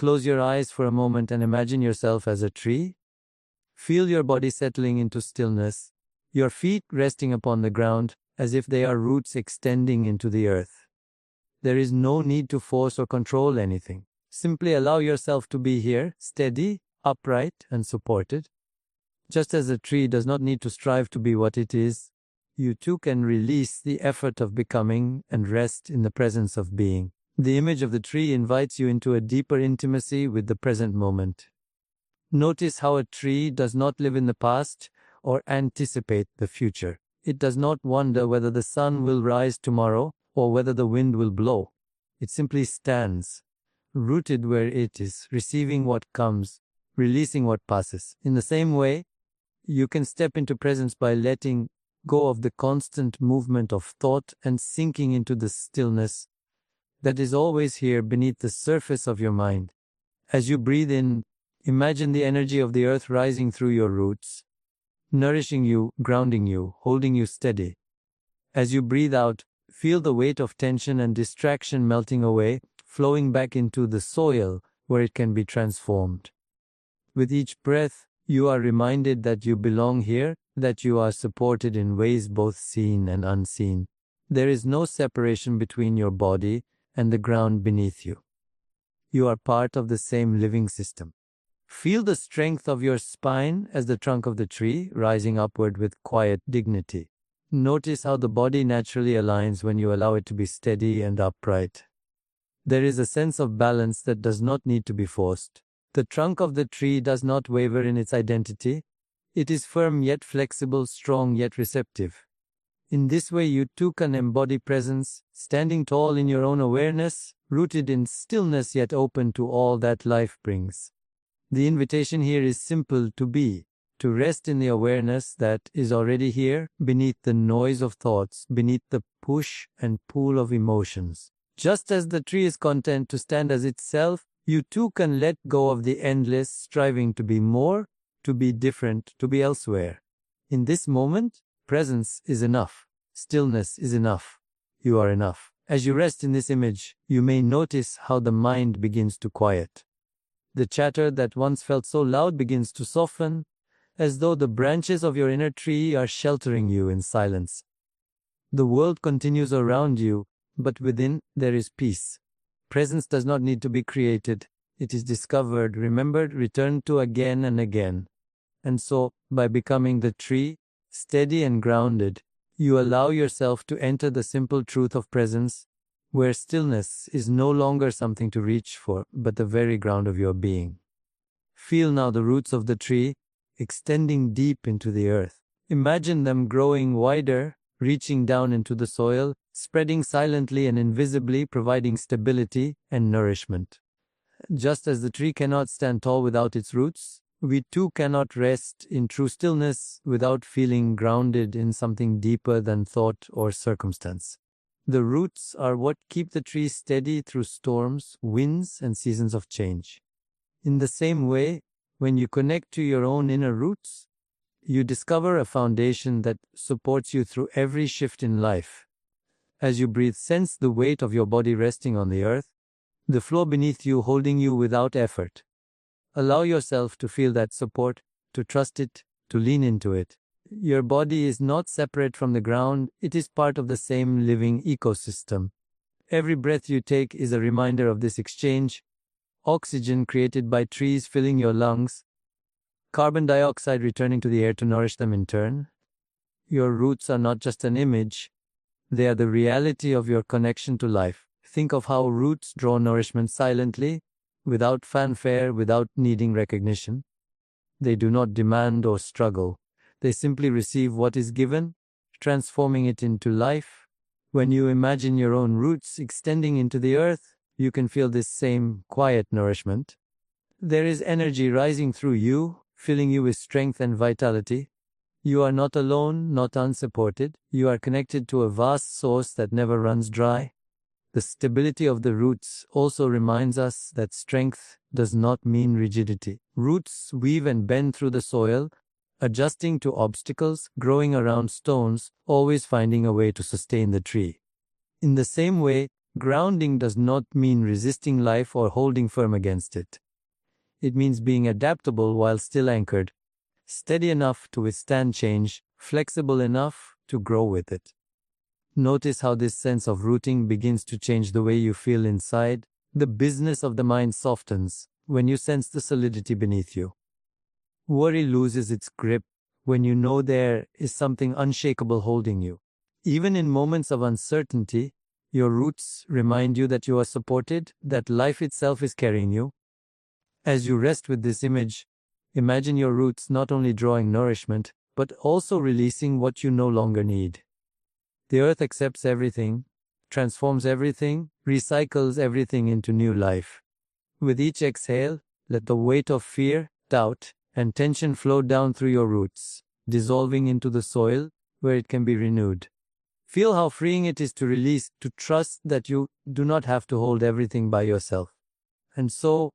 close your eyes for a moment and imagine yourself as a tree. Feel your body settling into stillness, your feet resting upon the ground as if they are roots extending into the earth. There is no need to force or control anything. Simply allow yourself to be here, steady, upright, and supported. Just as a tree does not need to strive to be what it is, you too can release the effort of becoming and rest in the presence of being. The image of the tree invites you into a deeper intimacy with the present moment. Notice how a tree does not live in the past or anticipate the future. It does not wonder whether the sun will rise tomorrow or whether the wind will blow. It simply stands, rooted where it is, receiving what comes, releasing what passes. In the same way, you can step into presence by letting go of the constant movement of thought and sinking into the stillness that is always here beneath the surface of your mind. As you breathe in, imagine the energy of the earth rising through your roots, nourishing you, grounding you, holding you steady. As you breathe out, feel the weight of tension and distraction melting away, flowing back into the soil where it can be transformed. With each breath, you are reminded that you belong here, that you are supported in ways both seen and unseen. There is no separation between your body and the ground beneath you. You are part of the same living system. Feel the strength of your spine as the trunk of the tree, rising upward with quiet dignity. Notice how the body naturally aligns when you allow it to be steady and upright. There is a sense of balance that does not need to be forced. The trunk of the tree does not waver in its identity. It is firm yet flexible, strong yet receptive. In this way, you too can embody presence, standing tall in your own awareness, rooted in stillness yet open to all that life brings. The invitation here is simple: to be, to rest in the awareness that is already here, beneath the noise of thoughts, beneath the push and pull of emotions. Just as the tree is content to stand as itself, you too can let go of the endless striving to be more, to be different, to be elsewhere. In this moment, presence is enough. Stillness is enough. You are enough. As you rest in this image, you may notice how the mind begins to quiet. The chatter that once felt so loud begins to soften, as though the branches of your inner tree are sheltering you in silence. The world continues around you, but within there is peace. Presence does not need to be created. It is discovered, remembered, returned to again and again. And so, by becoming the tree, steady and grounded, you allow yourself to enter the simple truth of presence, where stillness is no longer something to reach for, but the very ground of your being. Feel now the roots of the tree extending deep into the earth. Imagine them growing wider, reaching down into the soil, spreading silently and invisibly, providing stability and nourishment. Just as the tree cannot stand tall without its roots, we too cannot rest in true stillness without feeling grounded in something deeper than thought or circumstance. The roots are what keep the tree steady through storms, winds, and seasons of change. In the same way, when you connect to your own inner roots, you discover a foundation that supports you through every shift in life. As you breathe, sense the weight of your body resting on the earth, the floor beneath you holding you without effort. Allow yourself to feel that support, to trust it, to lean into it. Your body is not separate from the ground, it is part of the same living ecosystem. Every breath you take is a reminder of this exchange. Oxygen created by trees filling your lungs, carbon dioxide returning to the air to nourish them in turn. Your roots are not just an image, they are the reality of your connection to life. Think of how roots draw nourishment silently, without fanfare, without needing recognition. They do not demand or struggle. They simply receive what is given, transforming it into life. When you imagine your own roots extending into the earth, you can feel this same quiet nourishment. There is energy rising through you, filling you with strength and vitality. You are not alone, not unsupported. You are connected to a vast source that never runs dry. The stability of the roots also reminds us that strength does not mean rigidity. Roots weave and bend through the soil, adjusting to obstacles, growing around stones, always finding a way to sustain the tree. In the same way, Grounding does not mean resisting life or holding firm against it. It means being adaptable while still anchored, steady enough to withstand change, flexible enough to grow with it. Notice how this sense of rooting begins to change the way you feel inside. The business of the mind softens when you sense the solidity beneath you. Worry loses its grip when you know there is something unshakable holding you. Even in moments of uncertainty, your roots remind you that you are supported, that life itself is carrying you. As you rest with this image, imagine your roots not only drawing nourishment, but also releasing what you no longer need. The earth accepts everything, transforms everything, recycles everything into new life. With each exhale, let the weight of fear, doubt, and tension flow down through your roots, dissolving into the soil where it can be renewed. Feel how freeing it is to release, to trust that you do not have to hold everything by yourself. And so,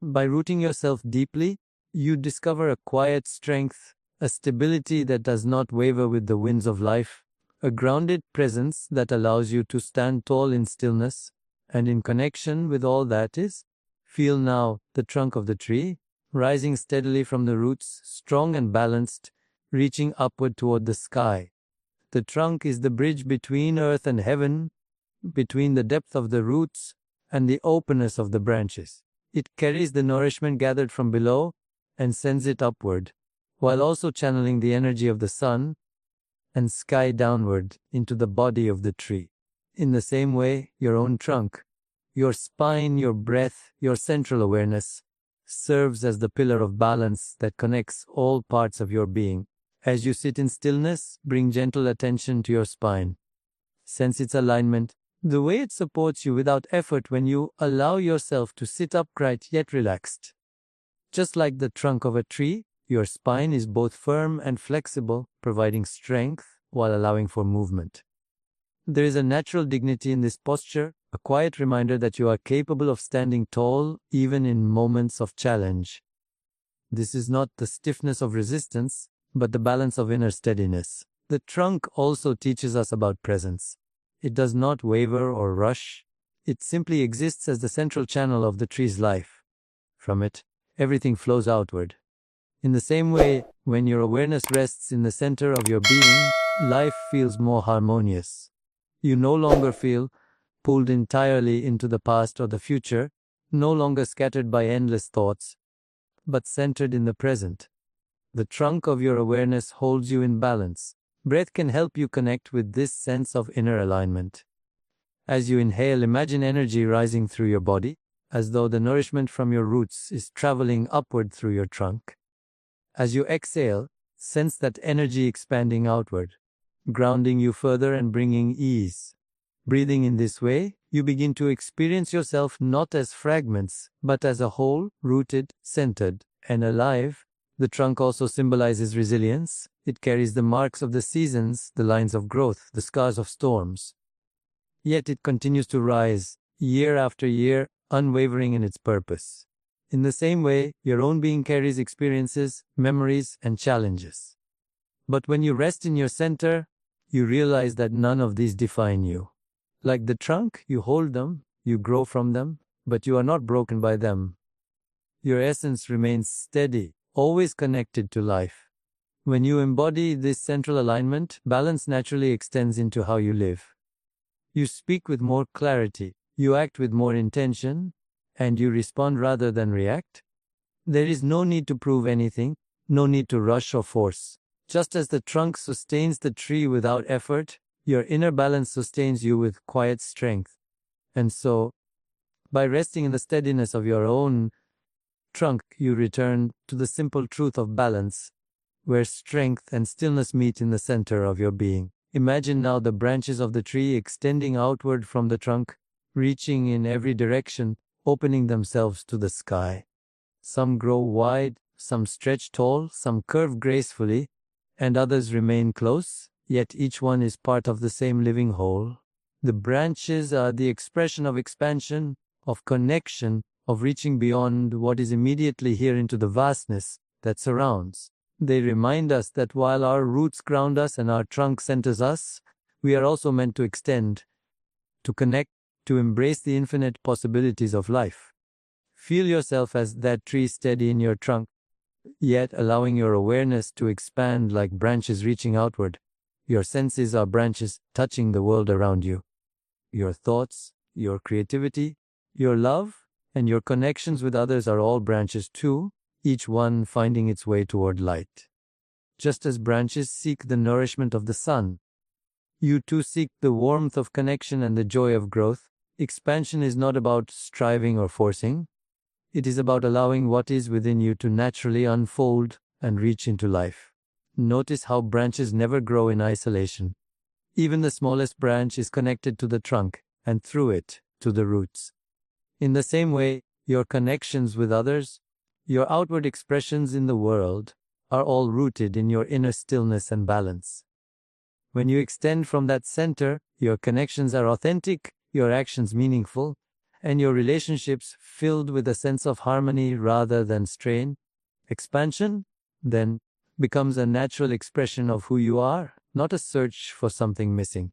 by rooting yourself deeply, you discover a quiet strength, a stability that does not waver with the winds of life, a grounded presence that allows you to stand tall in stillness and in connection with all that is. Feel now the trunk of the tree, rising steadily from the roots, strong and balanced, reaching upward toward the sky. The trunk is the bridge between earth and heaven, between the depth of the roots and the openness of the branches. It carries the nourishment gathered from below and sends it upward, while also channeling the energy of the sun and sky downward into the body of the tree. In the same way, your own trunk, your spine, your breath, your central awareness, serves as the pillar of balance that connects all parts of your being. As you sit in stillness, bring gentle attention to your spine. Sense its alignment, the way it supports you without effort when you allow yourself to sit upright yet relaxed. Just like the trunk of a tree, your spine is both firm and flexible, providing strength while allowing for movement. There is a natural dignity in this posture, a quiet reminder that you are capable of standing tall even in moments of challenge. This is not the stiffness of resistance, but the balance of inner steadiness. The trunk also teaches us about presence. It does not waver or rush. It simply exists as the central channel of the tree's life. From it, everything flows outward. In the same way, when your awareness rests in the center of your being, life feels more harmonious. You no longer feel pulled entirely into the past or the future, no longer scattered by endless thoughts, but centered in the present. The trunk of your awareness holds you in balance. Breath can help you connect with this sense of inner alignment. As you inhale, imagine energy rising through your body, as though the nourishment from your roots is traveling upward through your trunk. As you exhale, sense that energy expanding outward, grounding you further and bringing ease. Breathing in this way, you begin to experience yourself not as fragments, but as a whole, rooted, centered, and alive. The trunk also symbolizes resilience. It carries the marks of the seasons, the lines of growth, the scars of storms. Yet it continues to rise, year after year, unwavering in its purpose. In the same way, your own being carries experiences, memories, and challenges. But when you rest in your center, you realize that none of these define you. Like the trunk, you hold them, you grow from them, but you are not broken by them. Your essence remains steady, always connected to life. When you embody this central alignment, balance naturally extends into how you live. You speak with more clarity, you act with more intention, and you respond rather than react. There is no need to prove anything, no need to rush or force. Just as the trunk sustains the tree without effort, your inner balance sustains you with quiet strength. And so, by resting in the steadiness of your own trunk, you return to the simple truth of balance, where strength and stillness meet in the center of your being. Imagine now the branches of the tree extending outward from the trunk, reaching in every direction, opening themselves to the sky. Some grow wide, some stretch tall, some curve gracefully, and others remain close, yet each one is part of the same living whole. The branches are the expression of expansion, of connection, of reaching beyond what is immediately here into the vastness that surrounds. They remind us that while our roots ground us and our trunk centers us, we are also meant to extend, to connect, to embrace the infinite possibilities of life. Feel yourself as that tree steady in your trunk, yet allowing your awareness to expand like branches reaching outward. Your senses are branches touching the world around you. Your thoughts, your creativity, your love, and your connections with others are all branches too, each one finding its way toward light. Just as branches seek the nourishment of the sun, you too seek the warmth of connection and the joy of growth. Expansion is not about striving or forcing. It is about allowing what is within you to naturally unfold and reach into life. Notice how branches never grow in isolation. Even the smallest branch is connected to the trunk, and through it, to the roots. In the same way, your connections with others, your outward expressions in the world, are all rooted in your inner stillness and balance. When you extend from that center, your connections are authentic, your actions meaningful, and your relationships filled with a sense of harmony rather than strain. Expansion, then, becomes a natural expression of who you are, not a search for something missing.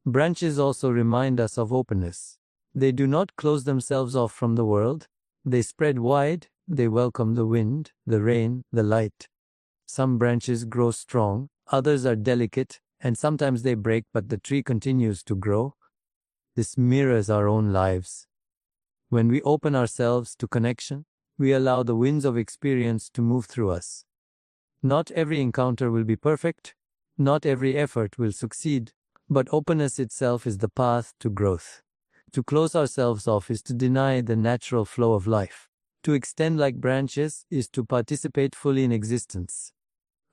Branches also remind us of openness. They do not close themselves off from the world. They spread wide, they welcome the wind, the rain, the light. Some branches grow strong, others are delicate, and sometimes they break, but the tree continues to grow. This mirrors our own lives. When we open ourselves to connection, we allow the winds of experience to move through us. Not every encounter will be perfect, not every effort will succeed, but openness itself is the path to growth. To close ourselves off is to deny the natural flow of life. To extend like branches is to participate fully in existence.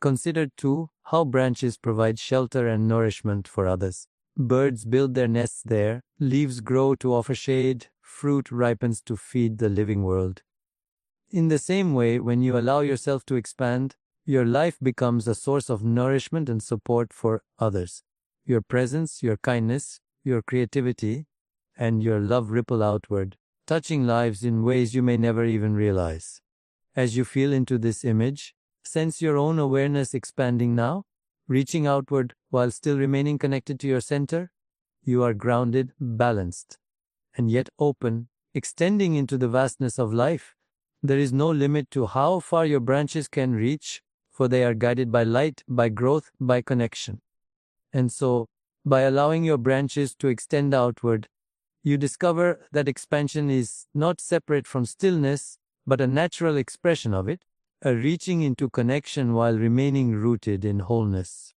Consider too how branches provide shelter and nourishment for others. Birds build their nests there, leaves grow to offer shade, fruit ripens to feed the living world. In the same way, when you allow yourself to expand, your life becomes a source of nourishment and support for others. Your presence, your kindness, your creativity, and your love ripple outward, touching lives in ways you may never even realize. As you feel into this image, sense your own awareness expanding now, reaching outward while still remaining connected to your center. You are grounded, balanced, and yet open, extending into the vastness of life. There is no limit to how far your branches can reach, for they are guided by light, by growth, by connection. And so, by allowing your branches to extend outward, you discover that expansion is not separate from stillness, but a natural expression of it, a reaching into connection while remaining rooted in wholeness.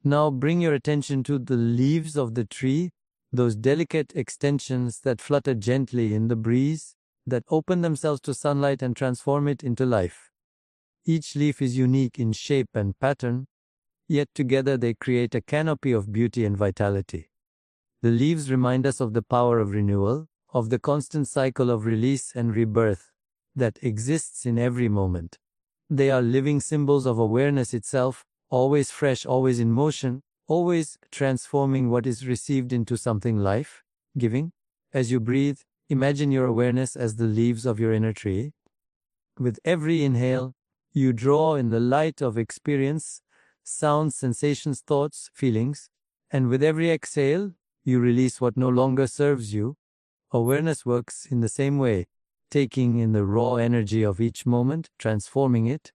Now bring your attention to the leaves of the tree, those delicate extensions that flutter gently in the breeze, that open themselves to sunlight and transform it into life. Each leaf is unique in shape and pattern, yet together they create a canopy of beauty and vitality. The leaves remind us of the power of renewal, of the constant cycle of release and rebirth that exists in every moment. They are living symbols of awareness itself, always fresh, always in motion, always transforming what is received into something life-giving. As you breathe, imagine your awareness as the leaves of your inner tree. With every inhale, you draw in the light of experience, sounds, sensations, thoughts, feelings, and with every exhale, you release what no longer serves you. Awareness works in the same way, taking in the raw energy of each moment, transforming it,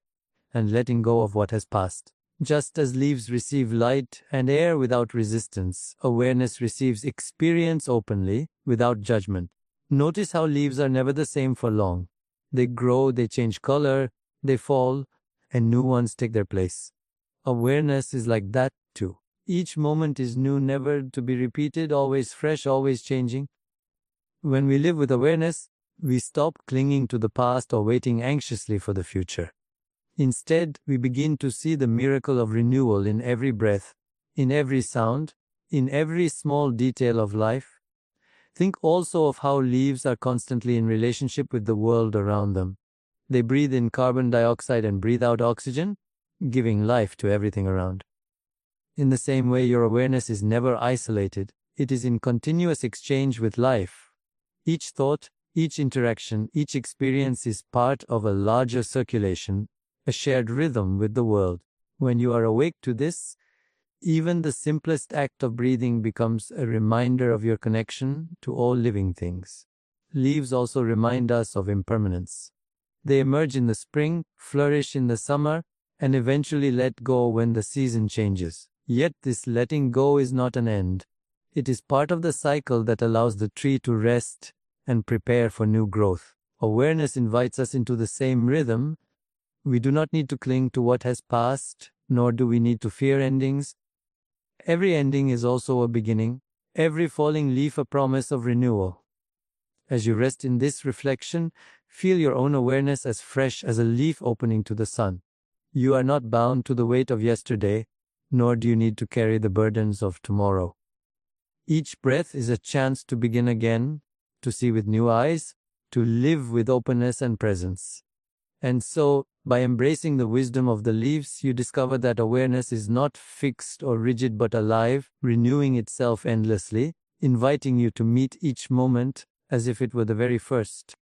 and letting go of what has passed. Just as leaves receive light and air without resistance, awareness receives experience openly, without judgment. Notice how leaves are never the same for long. They grow, they change color, they fall, and new ones take their place. Awareness is like that too. Each moment is new, never to be repeated, always fresh, always changing. When we live with awareness, we stop clinging to the past or waiting anxiously for the future. Instead, we begin to see the miracle of renewal in every breath, in every sound, in every small detail of life. Think also of how leaves are constantly in relationship with the world around them. They breathe in carbon dioxide and breathe out oxygen, giving life to everything around. In the same way, your awareness is never isolated. It is in continuous exchange with life. Each thought, each interaction, each experience is part of a larger circulation, a shared rhythm with the world. When you are awake to this, Even the simplest act of breathing becomes a reminder of your connection to all living things. Leaves also remind us of impermanence. They emerge in the spring, flourish in the summer, and eventually let go when the season changes. Yet this letting go is not an end. It is part of the cycle that allows the tree to rest and prepare for new growth. Awareness invites us into the same rhythm. We do not need to cling to what has passed, nor do we need to fear endings. Every ending is also a beginning, every falling leaf a promise of renewal. As you rest in this reflection, feel your own awareness as fresh as a leaf opening to the sun. You are not bound to the weight of yesterday, nor do you need to carry the burdens of tomorrow. Each breath is a chance to begin again, to see with new eyes, to live with openness and presence. And so, by embracing the wisdom of the leaves, you discover that awareness is not fixed or rigid but alive, renewing itself endlessly, inviting you to meet each moment as if it were the very first.